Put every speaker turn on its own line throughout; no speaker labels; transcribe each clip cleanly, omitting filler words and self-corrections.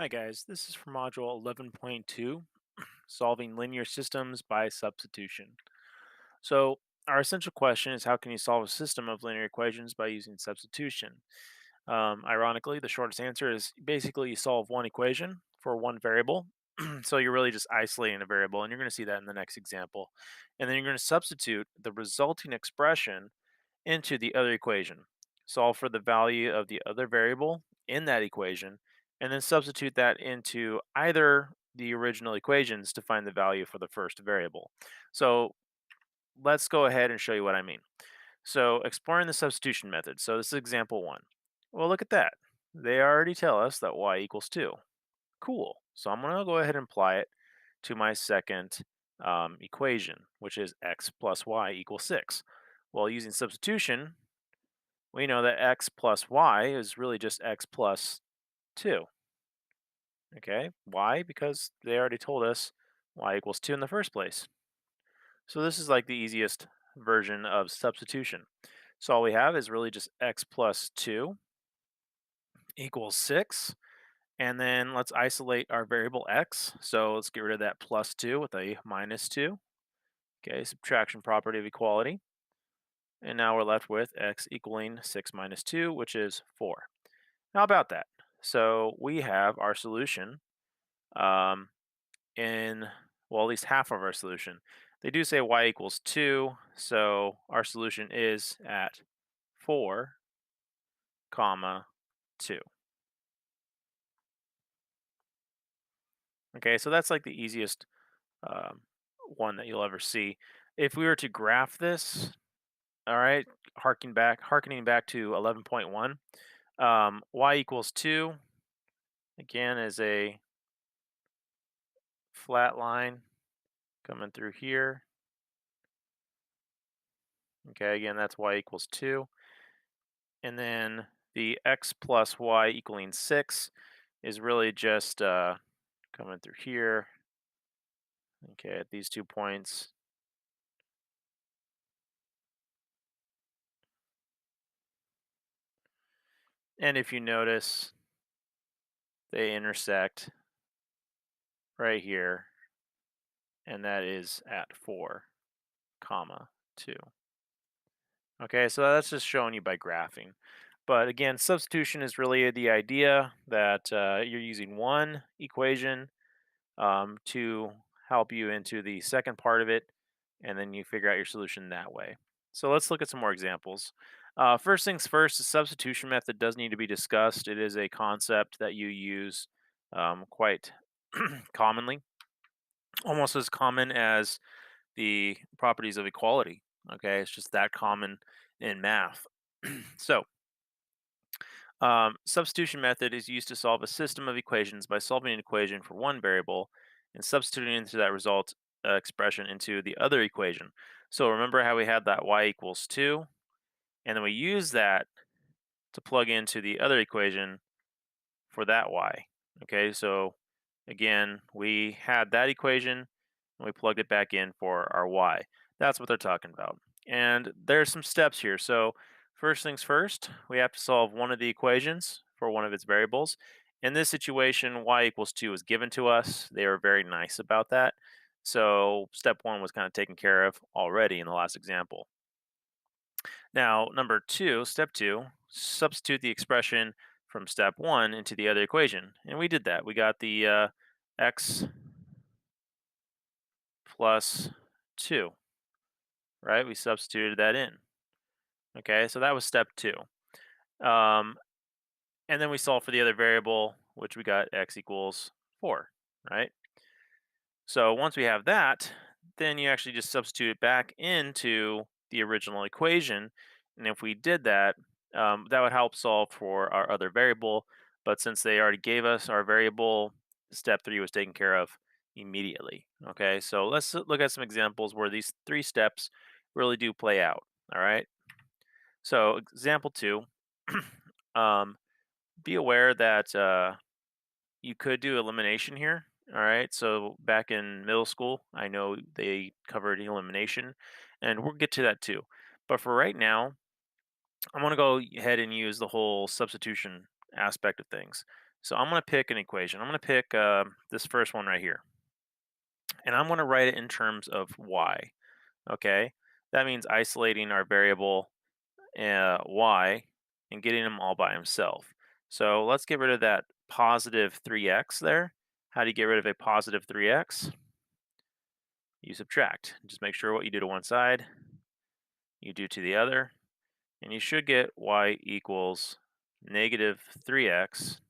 Hi guys, this is for module 11.2, solving linear systems by substitution. So our essential question is how can you solve a system of linear equations by using substitution? Ironically, the shortest answer is basically you solve one equation for one variable. So you're really just isolating a variable, and you're going to see that in the next example. And then you're going to substitute the resulting expression into the other equation. Solve for the value of the other variable in that equation, and then substitute that into either the original equations to find the value for the first variable. So let's go ahead and show you what I mean. So exploring the substitution method. So this is example one. Well, look at that. They already tell us that y equals 2. Cool. So I'm going to go ahead and apply it to my second equation, which is x plus y equals 6. Well, using substitution, we know that x plus y is really just x plus 2. Okay, why? Because they already told us y equals 2 in the first place. So this is like the easiest version of substitution. So all we have is really just x plus 2 equals 6. And then let's isolate our variable x. So let's get rid of that plus 2 with a minus 2. Okay, subtraction property of equality. And now we're left with x equaling 6 minus 2, which is 4. How about that? So we have our solution um, in, well, at least half of our solution. They do say y equals 2, so our solution is at 4, comma 2. Okay, so that's like the easiest um, one that you'll ever see. If we were to graph this, all right, harkening back to 11.1, y equals 2, again, is a flat line coming through here. Okay, again, that's y equals 2. And then the x plus y equaling 6 is really just coming through here. Okay, at these 2 points. And if you notice, they intersect right here, and that is at 4, comma 2. Okay, so that's just showing you by graphing. But again, substitution is really the idea that you're using one equation to help you into the second part of it, and then you figure out your solution that way. So let's look at some more examples. First things first, the substitution method does need to be discussed. It is a concept that you use quite commonly, almost as common as the properties of equality. Okay, it's just that common in math. So substitution method is used to solve a system of equations by solving an equation for one variable and substituting into that result expression into the other equation. So remember how we had that y equals 2, and then we use that to plug into the other equation for that y. Okay, so again, we had that equation and we plugged it back in for our y. That's what they're talking about. And there's some steps here. So first things first, we have to solve one of the equations for one of its variables. In this situation, y equals 2 is given to us. They were very nice about that. So step one was kind of taken care of already in the last example. Now, step two, substitute the expression from step one into the other equation. And we did that. We got the x plus 2, right? We substituted that in. Okay, so that was step two. Um, and then we solved for the other variable, which we got x equals 4, right? So once we have that, then you actually just substitute it back into the original equation. And if we did that, that would help solve for our other variable. But since they already gave us our variable, step 3 was taken care of immediately. Okay, so let's look at some examples where these 3 steps really do play out. All right, so example 2, um, be aware that you could do elimination here. All right, so back in middle school, I know they covered elimination, and we'll get to that too. But for right now, I'm going to go ahead and use the whole substitution aspect of things. So I'm going to pick an equation. I'm going to pick this first one right here. And I'm going to write it in terms of y. Okay? That means isolating our variable y and getting him all by himself. So let's get rid of that positive 3x there. How do you get rid of a positive 3x? You subtract. Just make sure what you do to one side, you do to the other, and you should get y equals negative 3x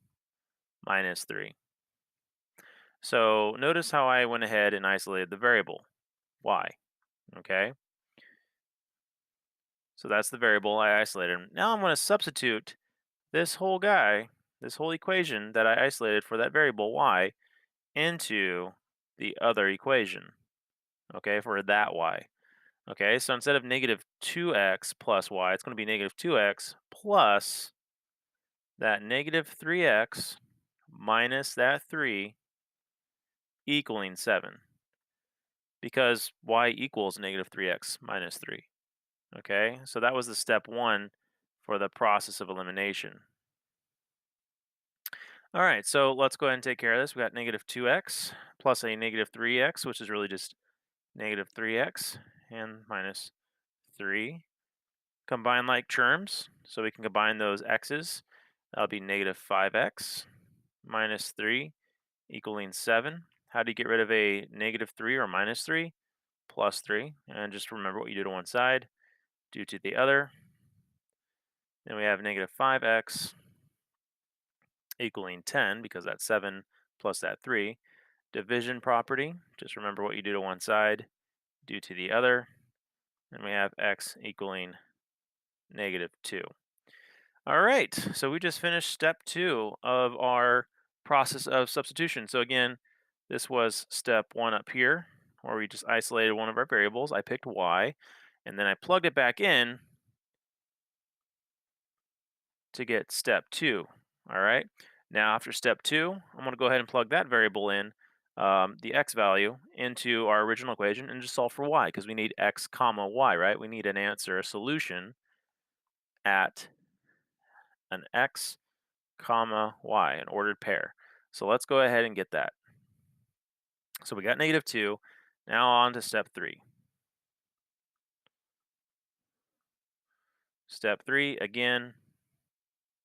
minus 3. So notice how I went ahead and isolated the variable y, okay? So that's the variable I isolated. Now I'm going to substitute this whole guy, this whole equation that I isolated for that variable y into the other equation, okay, for that y. Okay, so instead of negative 2x plus y, it's going to be negative 2x plus that negative 3x minus that 3 equaling 7, because y equals negative 3x minus 3. Okay, so that was the step 1 for the process of elimination. All right, so let's go ahead and take care of this. We got negative 2x plus a negative 3x, which is really just negative 3x, and minus 3. Combine like terms, so we can combine those x's. That'll be negative 5x minus 3 equaling 7. How do you get rid of a negative 3 or minus 3? Plus 3. And just remember what you do to one side, do to the other. Then we have negative 5x equaling 10, because that's 7 plus that 3. Division property, just remember what you do to one side, do to the other. And we have x equaling negative 2. All right, so we just finished step 2 of our process of substitution. So again, this was step 1 up here, where we just isolated one of our variables. I picked y, and then I plugged it back in to get step 2. All right, now after step 2, I'm going to go ahead and plug that variable in, the x value, into our original equation and just solve for y, because we need x comma y, right? We need an answer, a solution at an x comma y, an ordered pair. So let's go ahead and get that. So we got negative 2. Now on to step 3. Step 3, again.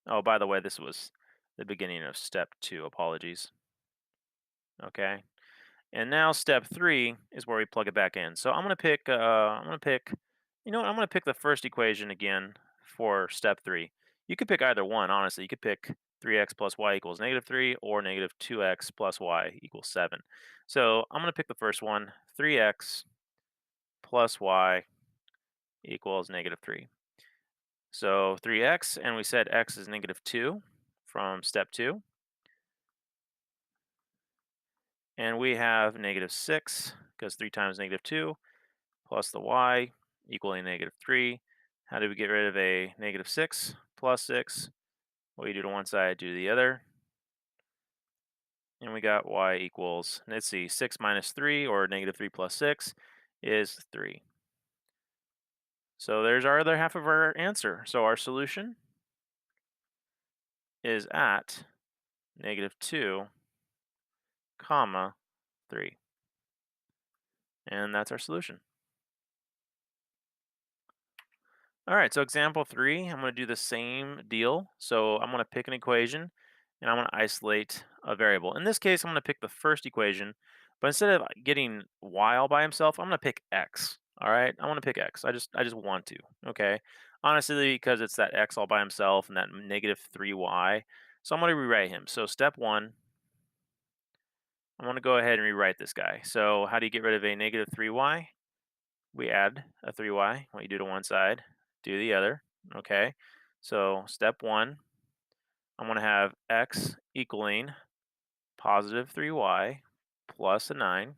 Oh, by the way, this was the beginning of step 2. Apologies. Okay. And now step 3 is where we plug it back in. So I'm going to pick, you know what, I'm going to pick the first equation again for step 3. You could pick either one, honestly. You could pick 3x plus y equals negative 3 or negative 2x plus y equals 7. So I'm going to pick the first one, 3x plus y equals negative 3. So 3x, and we said x is negative 2 from step 2. And we have negative 6, because 3 times negative 2, plus the y equaling negative 3. How do we get rid of a negative 6 plus 6? Well, you do to one side, do to the other. And we got y equals, let's see, 6 minus 3, or negative 3 plus 6, is 3. So there's our other half of our answer. So our solution is at negative 2, comma 3. And that's our solution. All right, so example 3, I'm going to do the same deal. So I'm going to pick an equation, and I'm going to isolate a variable. In this case, I'm going to pick the first equation, but instead of getting y all by himself, I'm going to pick x. All right, I want to pick x. I just want to. Okay, honestly, because it's that x all by himself and that negative 3y. So I'm going to rewrite him. So step 1, I want to go ahead and rewrite this guy. So how do you get rid of a negative 3y? We add a 3y. What you do to one side, do the other. Okay, so step 1, I'm going to have x equaling positive 3y plus a 9.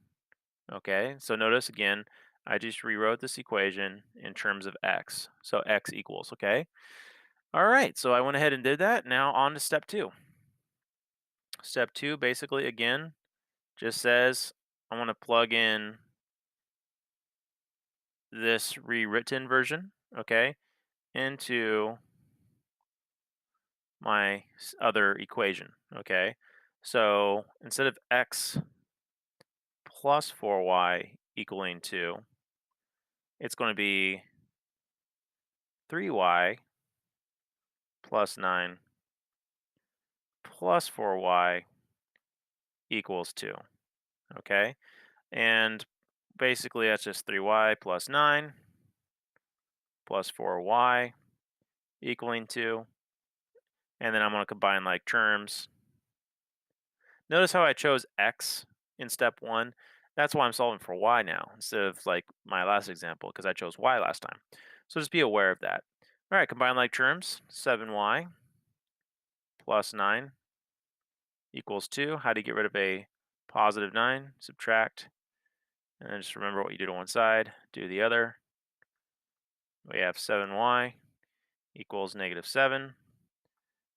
Okay, so notice again, I just rewrote this equation in terms of x. So x equals, okay? All right, so I went ahead and did that. Now on to step 2. Step 2 basically, again, just says I want to plug in this rewritten version, okay, into my other equation, okay? So instead of x plus 4y equaling 2, it's going to be 3y plus 9 plus 4y equals 2, okay? And basically that's just 3y plus 9 plus 4y equaling 2. And then I'm going to combine like terms. Notice how I chose x in step 1. That's why I'm solving for y now instead of like my last example because I chose y last time. So just be aware of that. All right, combine like terms. 7y plus 9 equals 2. How do you get rid of a positive 9? Subtract. And then just remember what you did on one side, do the other. We have 7y equals negative 7.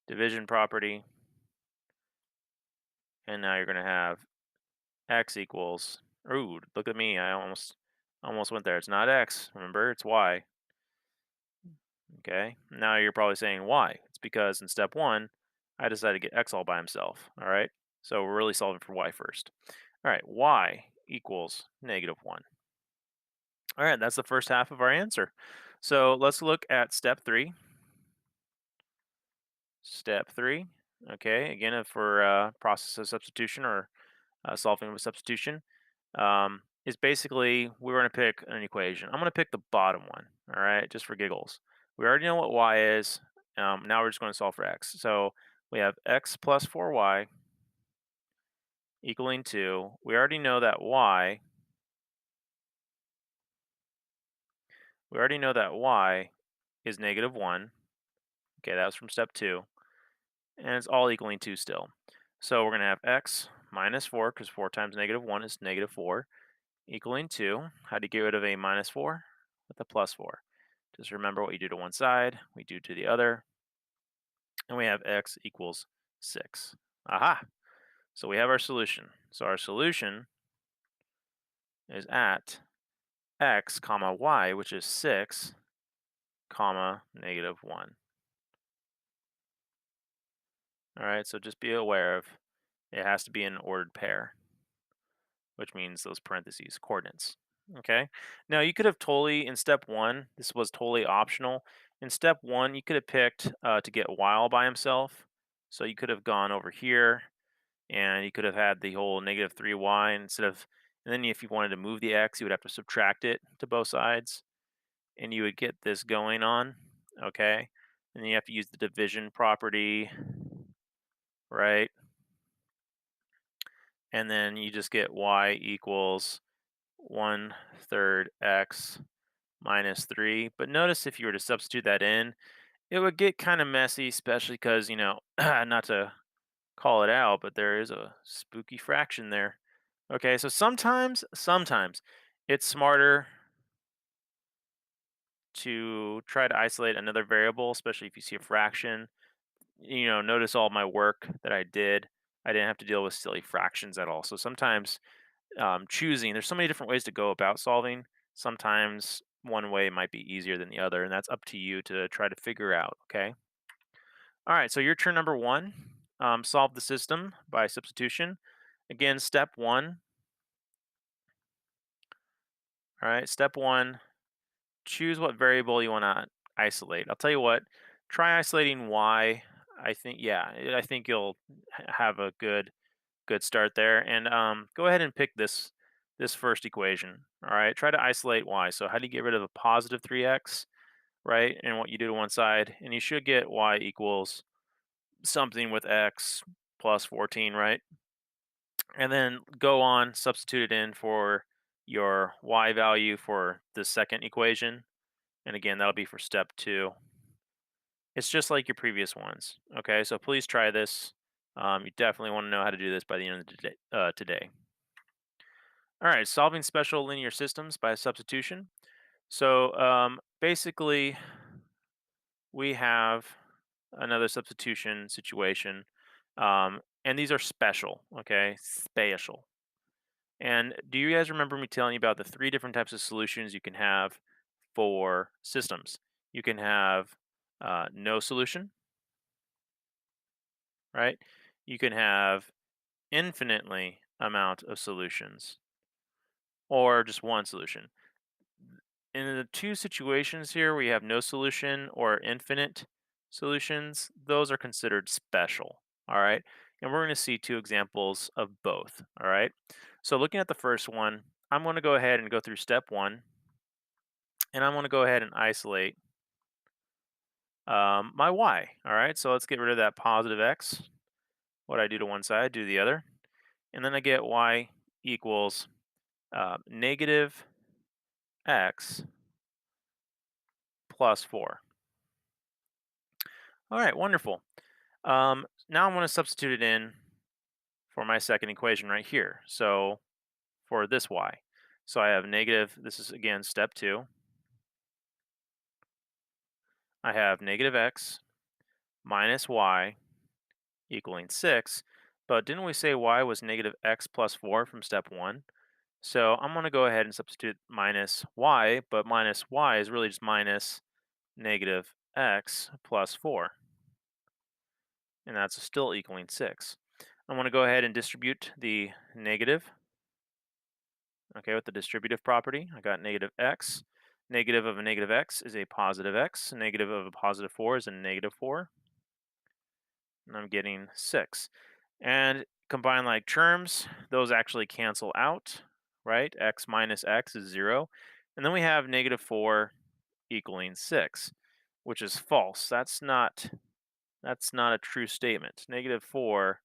Division property. And now you're going to have x equals, ooh, look at me, I almost went there. It's not x, remember, it's y. Okay, now you're probably saying why. It's because in step 1, I decided to get x all by himself, all right? So we're really solving for y first. All right, y equals negative 1. All right, that's the first half of our answer. So let's look at step 3. Step 3, okay, again, for process of substitution or solving with substitution, is basically we're going to pick an equation. I'm going to pick the bottom one, all right, just for giggles. We already know what y is. Now we're just going to solve for x. So we have x plus 4y equaling 2. We already know that y is negative 1. Okay, that was from step 2. And it's all equaling 2 still. So we're going to have x minus 4, because 4 times negative 1 is negative 4, equaling 2. How do you get rid of a minus 4? With a plus 4. Just remember what you do to one side, we do to the other. And we have x equals 6. Aha! So we have our solution. So our solution is at x comma y, which is 6 comma negative 1. All right, so just be aware of it has to be an ordered pair, which means those parentheses, coordinates. Okay, now you could have totally, in step 1, this was totally optional. In step 1, you could have picked to get y all by himself. So you could have gone over here and you could have had the whole negative 3y instead of, and then if you wanted to move the x, you would have to subtract it to both sides, and you would get this going on, okay? And then you have to use the division property, right? And then you just get y equals 1/3 x minus 3. But notice if you were to substitute that in, it would get kind of messy, especially because, not to call it out, but there is a spooky fraction there. Okay, so sometimes it's smarter to try to isolate another variable, especially if you see a fraction. Notice all my work that I did. I didn't have to deal with silly fractions at all. So sometimes there's so many different ways to go about solving. Sometimes one way might be easier than the other, and that's up to you to try to figure out, okay? All right, so your turn number 1, solve the system by substitution. Again, step 1. All right, step 1, choose what variable you want to isolate. I'll tell you what, try isolating y. I think you'll have a good start there. And go ahead and pick this first equation. All right, try to isolate y. So how do you get rid of a positive 3x, right? And what you do to one side, and you should get y equals something with x plus 14, right? And then go on, substitute it in for your y value for the second equation. And again, that'll be for step 2. It's just like your previous ones. Okay, so please try this. You definitely want to know how to do this by the end of today. All right, solving special linear systems by substitution. So basically, we have another substitution situation, and these are special. Okay, special. And do you guys remember me telling you about the 3 different types of solutions you can have for systems? You can have no solution, right? You can have infinitely amount of solutions or just one solution. In the two situations here, we have no solution or infinite solutions. Those are considered special, all right? And we're going to see two examples of both, all right? So looking at the first one, I'm going to go ahead and go through step one, and I'm going to go ahead and isolate my y, all right? So let's get rid of that positive x. What I do to one side, do the other. And then I get y equals negative x plus 4. All right, wonderful. Now I'm going to substitute it in for my second equation right here. So for this y. So I have negative, this is again step 2. I have negative x minus y equaling 6. But didn't we say y was negative x plus 4 from step 1? So I'm going to go ahead and substitute minus y, but minus y is really just minus negative x plus 4. And that's still equaling 6. I'm going to go ahead and distribute the negative, okay, with the distributive property. I got negative x. Negative of a negative x is a positive x. Negative of a positive 4 is a negative 4. And I'm getting 6. And combine like terms, those actually cancel out, right? X minus x is 0. And then we have negative 4 equaling 6, which is false. That's not a true statement. Negative 4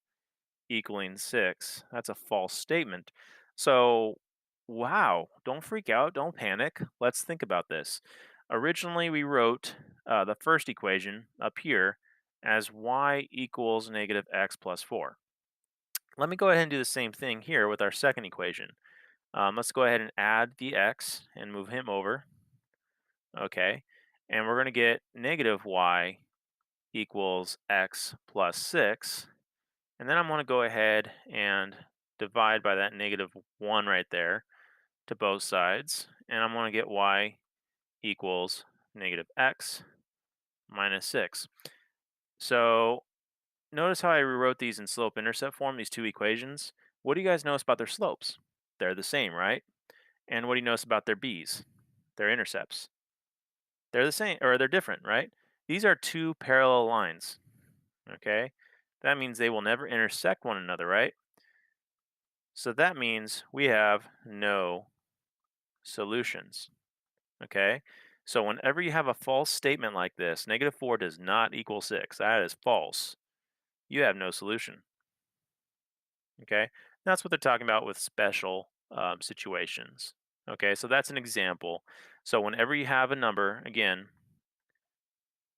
equaling 6. That's a false statement. So, wow, don't freak out, don't panic. Let's think about this. Originally, we wrote the first equation up here as y equals negative x plus 4. Let me go ahead and do the same thing here with our second equation. Let's go ahead and add the x and move him over. Okay, and we're going to get negative y equals x plus 6. And then I'm going to go ahead and divide by that negative 1 right there to both sides. And I'm going to get y equals negative x minus 6. So notice how I rewrote these in slope-intercept form, these two equations. What do you guys notice about their slopes? They're the same, right? And what do you notice about their b's? Their intercepts. They're the same, or they're different, right? These are two parallel lines, okay? That means they will never intersect one another, right? So that means we have no solutions, okay? So whenever you have a false statement like this, negative 4 does not equal 6. That is false. You have no solution, okay? That's what they're talking about with special situations, okay? So that's an example. So whenever you have a number, again,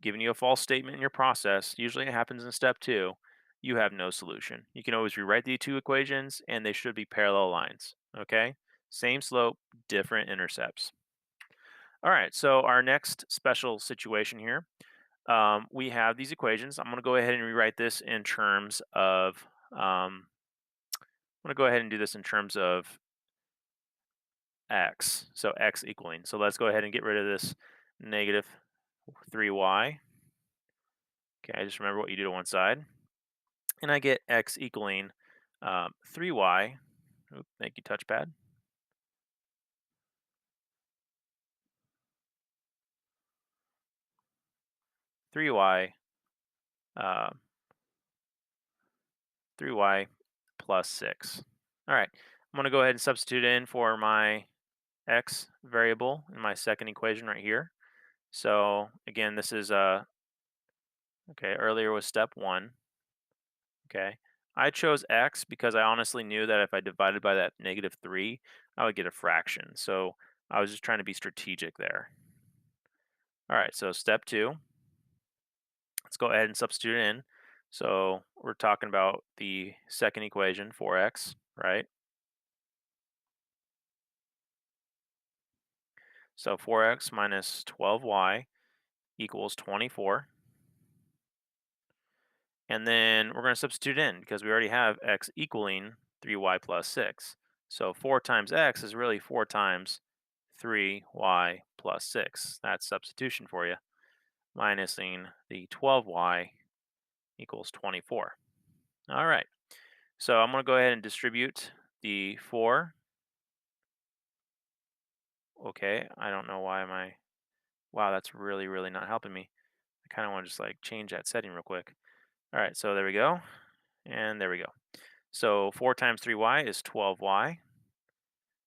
giving you a false statement in your process, usually it happens in step 2, you have no solution. You can always rewrite the two equations and they should be parallel lines, okay? Same slope, different intercepts. All right, so our next special situation here, we have these equations. I'm going to go ahead and rewrite this in terms of, I'm going to go ahead and do this in terms of x, so x equaling. So let's go ahead and get rid of this negative 3y. Okay, just remember what you do to one side. And I get x equaling 3y. Oop, thank you, touchpad. 3y, uh, 3y plus 6. All right, I'm going to go ahead and substitute in for my x variable in my second equation right here. So again, this is okay, earlier was step 1. Okay, I chose x because I honestly knew that if I divided by that negative 3, I would get a fraction. So I was just trying to be strategic there. All right, so step 2, let's go ahead and substitute it in. So we're talking about the second equation, 4x, right? So 4x minus 12y equals 24. And then we're going to substitute in because we already have x equaling 3y plus 6. So 4 times x is really 4 times 3y plus 6. That's substitution for you. Minusing the 12y equals 24. All right. So I'm going to go ahead and distribute the 4. Okay. I don't know why my. Wow, that's really, really not helping me. I kind of want to just like change that setting real quick. All right. So there we go. And there we go. So 4 times 3y is 12y.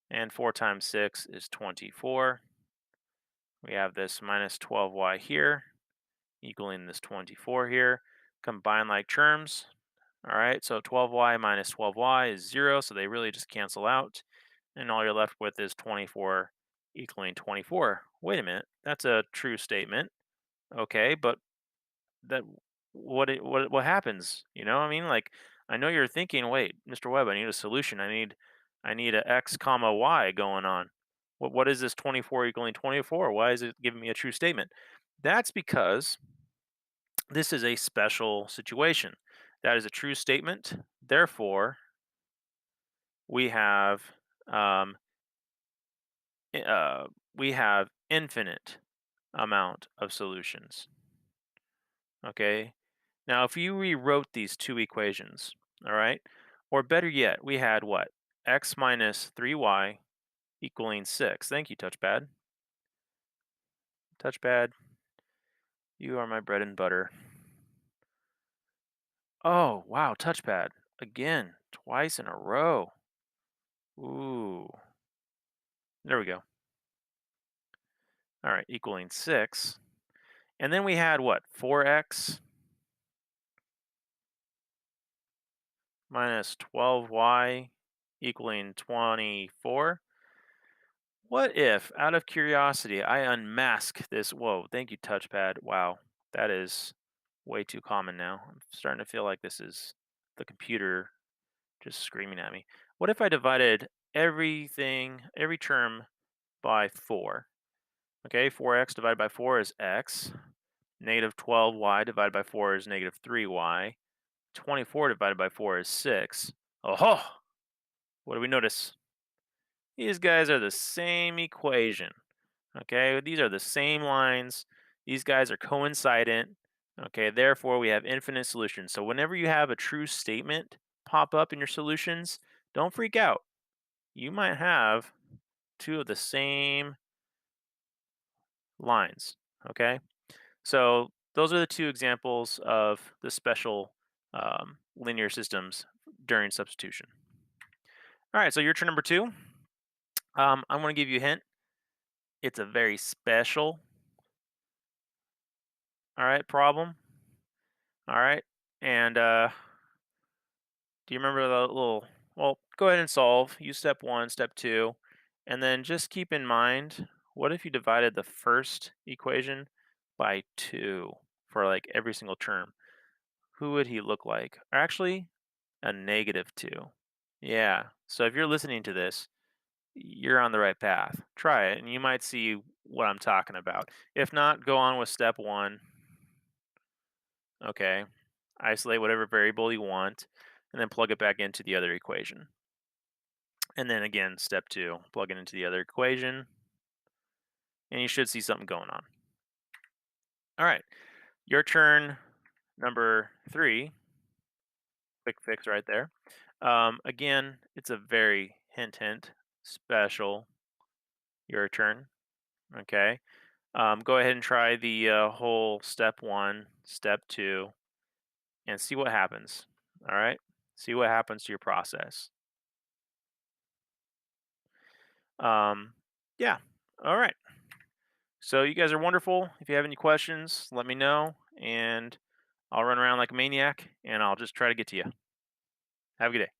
And 4 times 6 is 24. We have this minus 12y here, equaling this 24 here. Combine like terms. All right, so 12y minus 12y is 0, so they really just cancel out. And all you're left with is 24 equaling 24. Wait a minute, that's a true statement. Okay, but that what happens? I mean, like I know you're thinking, wait, Mr. Webb, I need a solution. I need a x comma y going on. What is this 24 equaling 24? Why is it giving me a true statement? That's because this is a special situation. That is a true statement. Therefore, we have um, i- uh, we have infinite amount of solutions. Okay. Now, if you rewrote these two equations, all right, or better yet, we had what? X minus 3y equaling 6. Thank you, touchpad. Touchpad, you are my bread and butter. Oh, wow, touchpad. Again, twice in a row. Ooh. There we go. All right, equaling 6. And then we had what? 4x minus 12y equaling 24. What if, out of curiosity, I unmask this? Whoa, thank you, touchpad. Wow, that is way too common now. I'm starting to feel like this is the computer just screaming at me. What if I divided every term by 4? Okay, 4x divided by 4 is x. Negative 12y divided by 4 is negative 3y. 24 divided by 4 is 6. Oh, what do we notice? These guys are the same equation. Okay, these are the same lines. These guys are coincident. Okay, therefore we have infinite solutions. So whenever you have a true statement pop up in your solutions, don't freak out. You might have two of the same lines. Okay, so those are the two examples of the special linear systems during substitution. All right, so your turn number 2. I'm going to give you a hint. It's a very special, all right, problem. All right, and do you remember the little? Well, go ahead and solve. Use step 1, step 2, and then just keep in mind, what if you divided the first equation by 2 for like every single term? Who would he look like? Or actually, a negative 2. Yeah. So if you're listening to this, you're on the right path. Try it, and you might see what I'm talking about. If not, go on with step 1. Okay. Isolate whatever variable you want, and then plug it back into the other equation. And then again, step 2, plug it into the other equation, and you should see something going on. All right, your turn number 3. Quick fix right there. Again, it's a very hint special. Your turn. Okay. Go ahead and try the whole step 1, step 2, and see what happens. All right. See what happens to your process. Yeah. All right. So you guys are wonderful. If you have any questions, let me know, and I'll run around like a maniac, and I'll just try to get to you. Have a good day.